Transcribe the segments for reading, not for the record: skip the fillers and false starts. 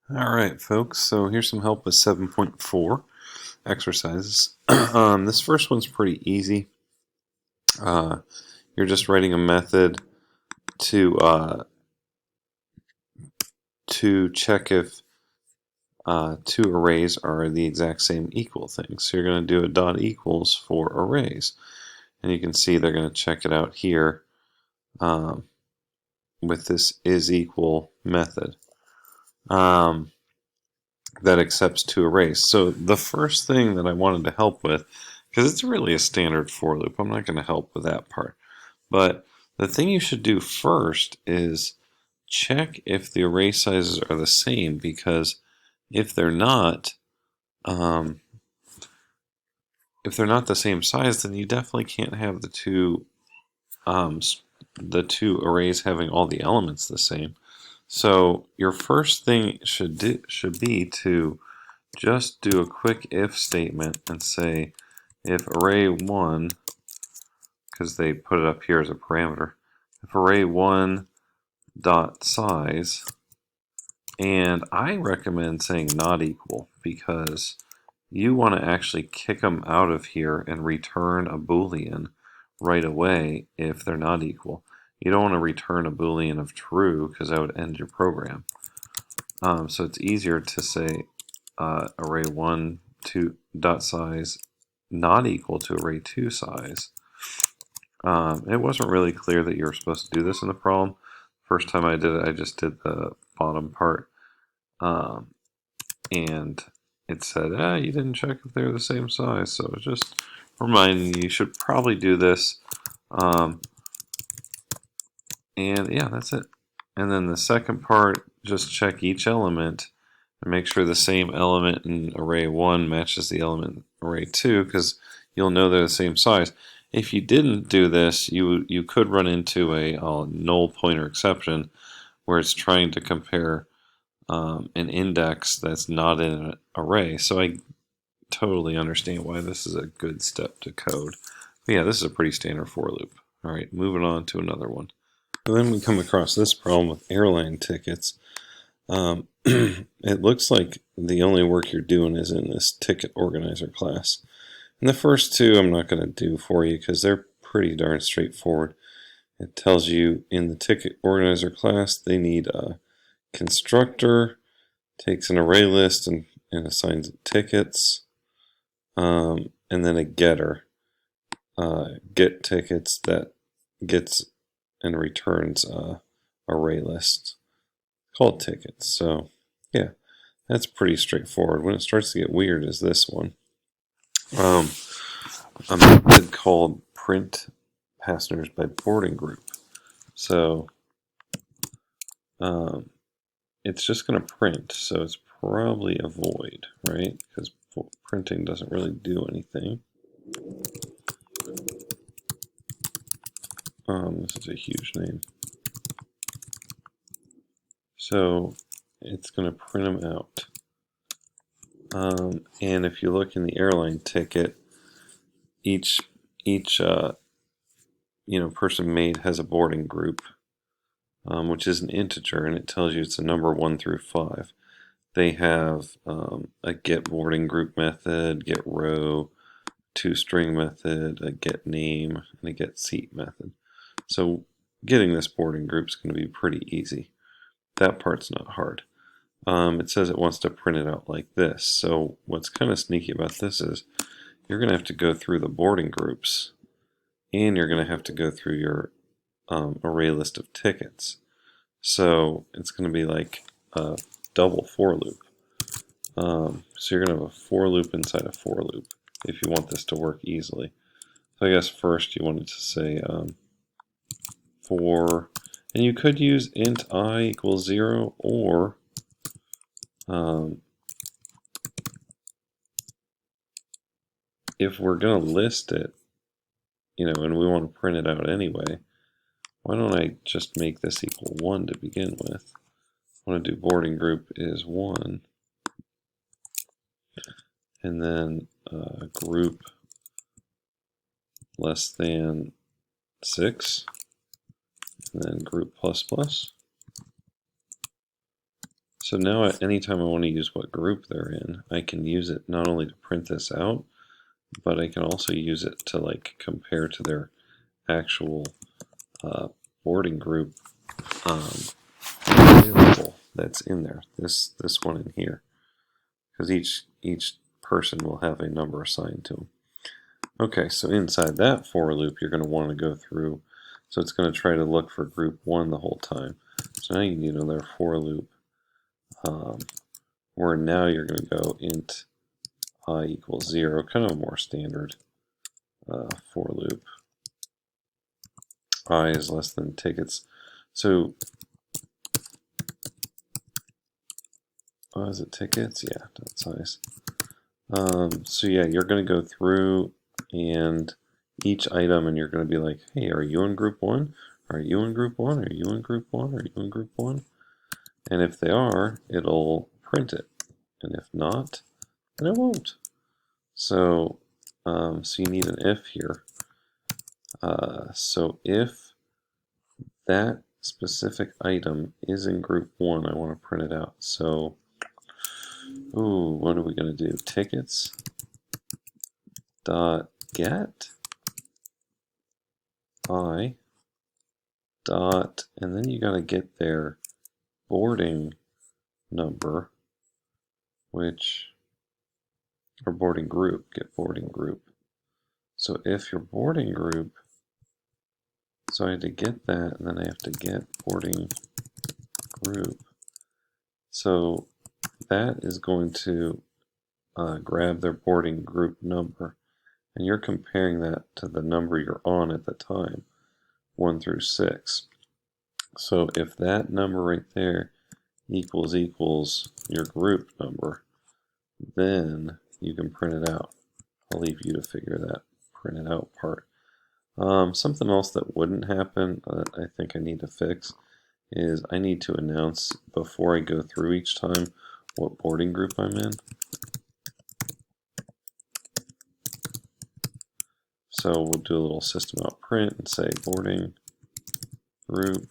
Alright folks, so here's some help with 7.4 exercises. This first one's pretty easy. You're just writing a method to check if two arrays are the exact same equal thing. So you're going to do a dot equals for arrays. And you can see they're going to check it out here with this is equal method. That accepts two arrays. So the first thing that I wanted to help with, because it's really a standard for loop, I'm not going to help with that part. But the thing you should do first is check if the array sizes are the same, because if they're not the same size, then you definitely can't have the two arrays having all the elements the same. So your first thing should be to just do a quick if statement and say if array 1, because they put it up here as a parameter, if array 1 dot size, and I recommend saying not equal, because you want to actually kick them out of here and return a Boolean right away if they're not equal. You don't want to return a Boolean of true, because that would end your program. So it's easier to say array 1 dot size not equal to array 2 size. It wasn't really clear that you were supposed to do this in the problem. First time I did it, I just did the bottom part, and it said, you didn't check if they're the same size. So it's just reminding you should probably do this. And yeah, that's it. And then the second part, just check each element and make sure the same element in array 1 matches the element in array 2, because you'll know they're the same size. If you didn't do this, you could run into a null pointer exception, where it's trying to compare an index that's not in an array. So I totally understand why this is a good step to code. But yeah, this is a pretty standard for loop. All right, moving on to another one. So then we come across this problem with airline tickets. It looks like the only work you're doing is in this ticket organizer class. And the first two I'm not going to do for you because they're pretty darn straightforward. It tells you in the ticket organizer class they need a constructor, takes an array list and assigns it tickets, and then a getter, get tickets that gets and returns array list called tickets. So yeah, that's pretty straightforward. When it starts to get weird is this one. A method called print passengers by boarding group. So it's just going to print, so it's probably a void, right? Because printing doesn't really do anything. This is a huge name. So it's going to print them out. And if you look in the airline ticket, each person made has a boarding group, which is an integer, and it tells you it's a number 1 through 5. They have a get boarding group method, get row, toString method, a get name, and a get seat method. So getting this boarding group is going to be pretty easy. That part's not hard. It says it wants to print it out like this. So what's kind of sneaky about this is you're going to have to go through the boarding groups, and you're going to have to go through your array list of tickets. So it's going to be like a double for loop. So you're going to have a for loop inside a for loop if you want this to work easily. So I guess first you wanted to say for, and you could use int I equals 0, or if we're going to list it, and we want to print it out anyway, why don't I just make this equal 1 to begin with? I want to do boarding group is 1, and then group less than 6, and then group plus plus. So now anytime I want to use what group they're in, I can use it not only to print this out, but I can also use it to like compare to their actual boarding group variable that's in there. This one in here, because each person will have a number assigned to them. Okay, so inside that for loop, you're going to want to go through. So it's going to try to look for group 1 the whole time. So now you need another for loop, where now you're going to go int I equals 0, kind of a more standard for loop. I is less than tickets. So, is it tickets? Yeah, dot size. So yeah, you're going to go through and each item, and you're going to be like, hey, are you in group 1? Are you in group 1? Are you in group 1? Are you in group 1? And if they are, it'll print it. And if not, then it won't. So, so you need an if here. So if that specific item is in group 1, I want to print it out. So, what are we going to do? Tickets dot get I dot, and then you got to get their boarding number, which, or boarding group, get boarding group. So if your boarding group, so I had to get that, and then I have to get boarding group. So that is going to grab their boarding group number, and you're comparing that to the number you're on at the time, 1 through 6. So if that number right there equals your group number, then you can print it out. I'll leave you to figure that print it out part. Something else that wouldn't happen, I think I need to fix, is I need to announce before I go through each time what boarding group I'm in. So we'll do a little system out print and say boarding group,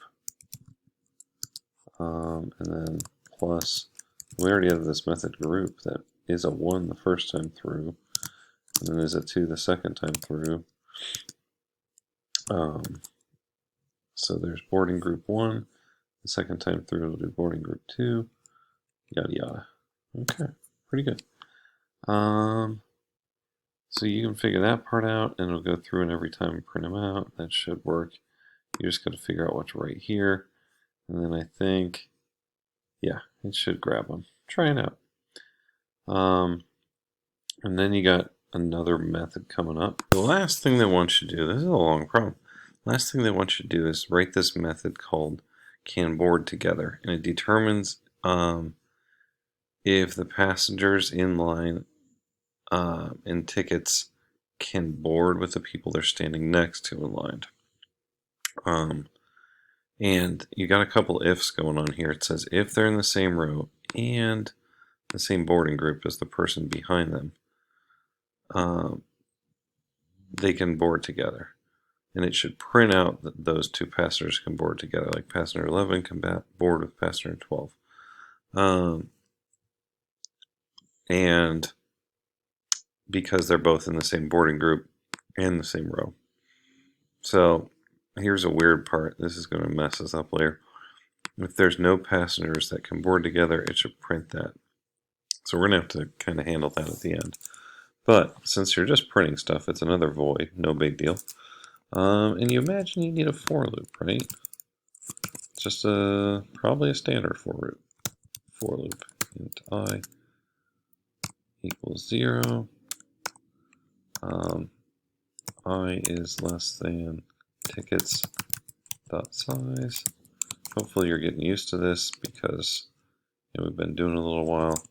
and then plus, we already have this method group that is a 1 the first time through, and then is a 2 the second time through. So there's boarding group 1, the second time through it'll do boarding group 2, yada yada. Okay, pretty good. So you can figure that part out, and it'll go through and every time print them out. That should work. You just got to figure out what's right here, and then I think, yeah, it should grab them. Try it out. And then you got another method coming up. The last thing they want you to do, this is a long problem. Last thing they want you to do is write this method called can board together, and it determines if the passengers in line in tickets can board with the people they're standing next to in line. And you got a couple ifs going on here. It says if they're in the same row and the same boarding group as the person behind them, they can board together. And it should print out that those two passengers can board together, like passenger 11 can board with passenger 12. And because they're both in the same boarding group and the same row. So here's a weird part. This is going to mess us up later. If there's no passengers that can board together, it should print that. So we're going to have to kind of handle that at the end. But since you're just printing stuff, it's another void, no big deal. And you imagine you need a for loop, right? Just probably a standard for loop. Int I equals 0. I is less than tickets dot size. Hopefully you're getting used to this because we've been doing it a little while,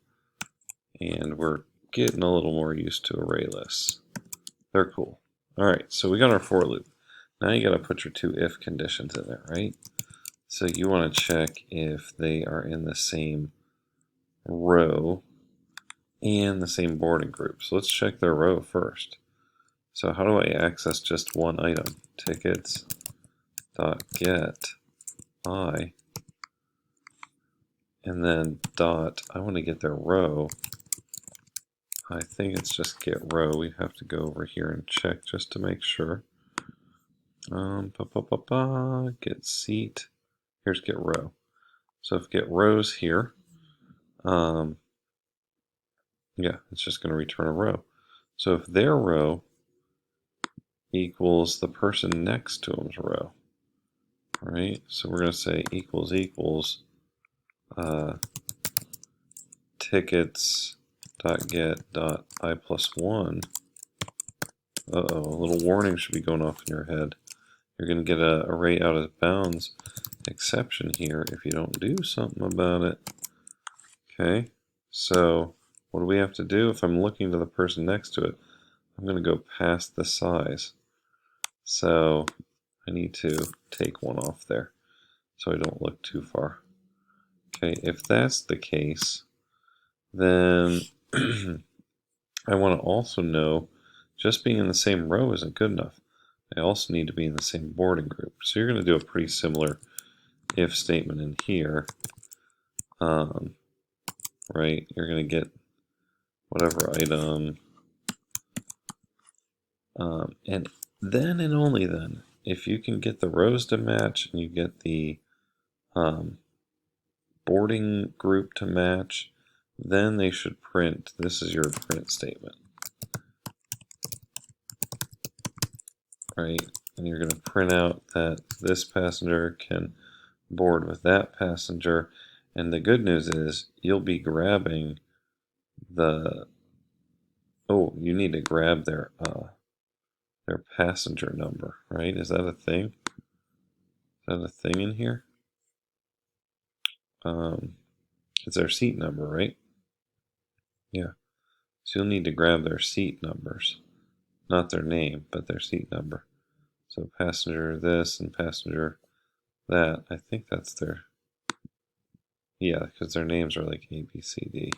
and we're getting a little more used to array lists. They're cool. All right, so we got our for loop. Now you got to put your two if conditions in there, right? So you want to check if they are in the same row and the same boarding group. So let's check their row first. So how do I access just one item? Tickets.get I, and then dot, I want to get their row. I think it's just get row. We have to go over here and check just to make sure. Get seat. Here's get row. So if get rows here, yeah, it's just going to return a row. So if their row equals the person next to them's row, right? So we're going to say equals tickets dot get dot I+1. Uh-oh, a little warning should be going off in your head. You're going to get an array out of bounds exception here if you don't do something about it. Okay, so what do we have to do? If I'm looking to the person next to it, I'm going to go past the size. So I need to take one off there so I don't look too far. Okay, if that's the case, then I want to also know just being in the same row isn't good enough. I also need to be in the same boarding group. So you're going to do a pretty similar if statement in here. Right, you're going to get whatever item. And then and only then, if you can get the rows to match and you get the boarding group to match, then they should print. This is your print statement. Right? And you're going to print out that this passenger can board with that passenger. And the good news is you'll be grabbing the, oh, you need to grab their passenger number, right? Is that a thing? Is that a thing in here? It's their seat number, right? Yeah. So you'll need to grab their seat numbers. Not their name, but their seat number. So passenger this and passenger that. I think that's their, yeah, because their names are like A, B, C, D.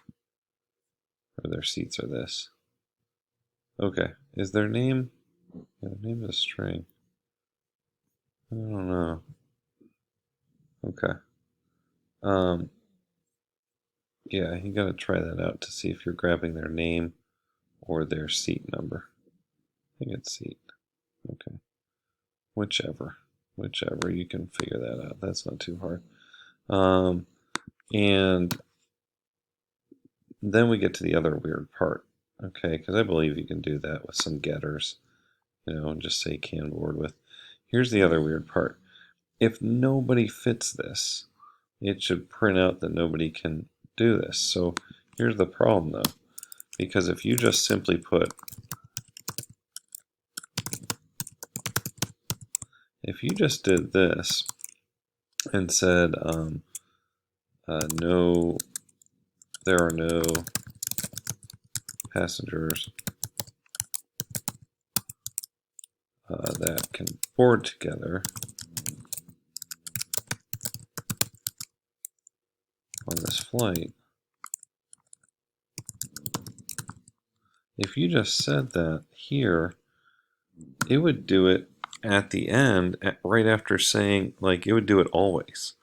Or their seats are this. Okay. Is their name, yeah, their name is a string. I don't know. Okay. Yeah, you gotta try that out to see if you're grabbing their name or their seat number. I think it's seat. Okay. Whichever, you can figure that out. That's not too hard. And then we get to the other weird part. Okay, because I believe you can do that with some getters, and just say can board with. Here's the other weird part. If nobody fits this, it should print out that nobody can do this. So here's the problem though, because if you just simply put, if you just did this and said no, there are no passengers that can board together on this flight. If you just said that here, it would do it at the end, right after saying, like, it would do it always.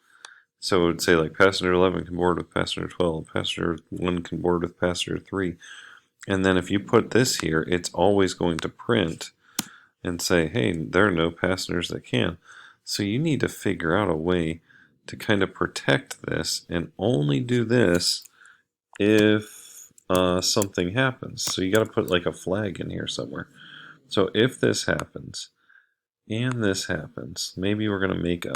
So it would say, like, passenger 11 can board with passenger 12, passenger 1 can board with passenger 3. And then if you put this here, it's always going to print and say, hey, there are no passengers that can. So you need to figure out a way to kind of protect this and only do this if something happens. So you got to put like a flag in here somewhere. So if this happens and this happens, maybe we're going to make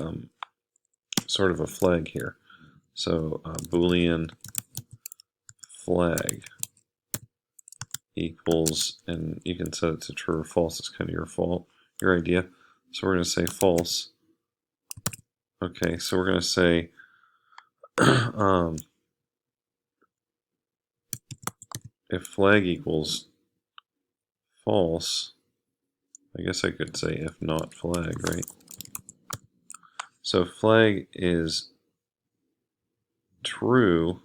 sort of a flag here. So Boolean flag equals, and you can set it to true or false. It's kind of your idea. So we're going to say false. Okay, so we're going to say if flag equals false, I guess I could say if not flag, right? So flag is true.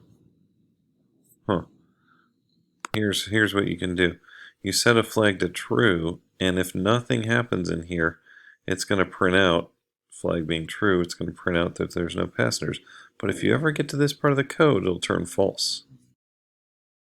Here's what you can do. You set a flag to true, and if nothing happens in here, it's going to print out flag being true, it's going to print out that there's no passengers. But if you ever get to this part of the code, it'll turn false.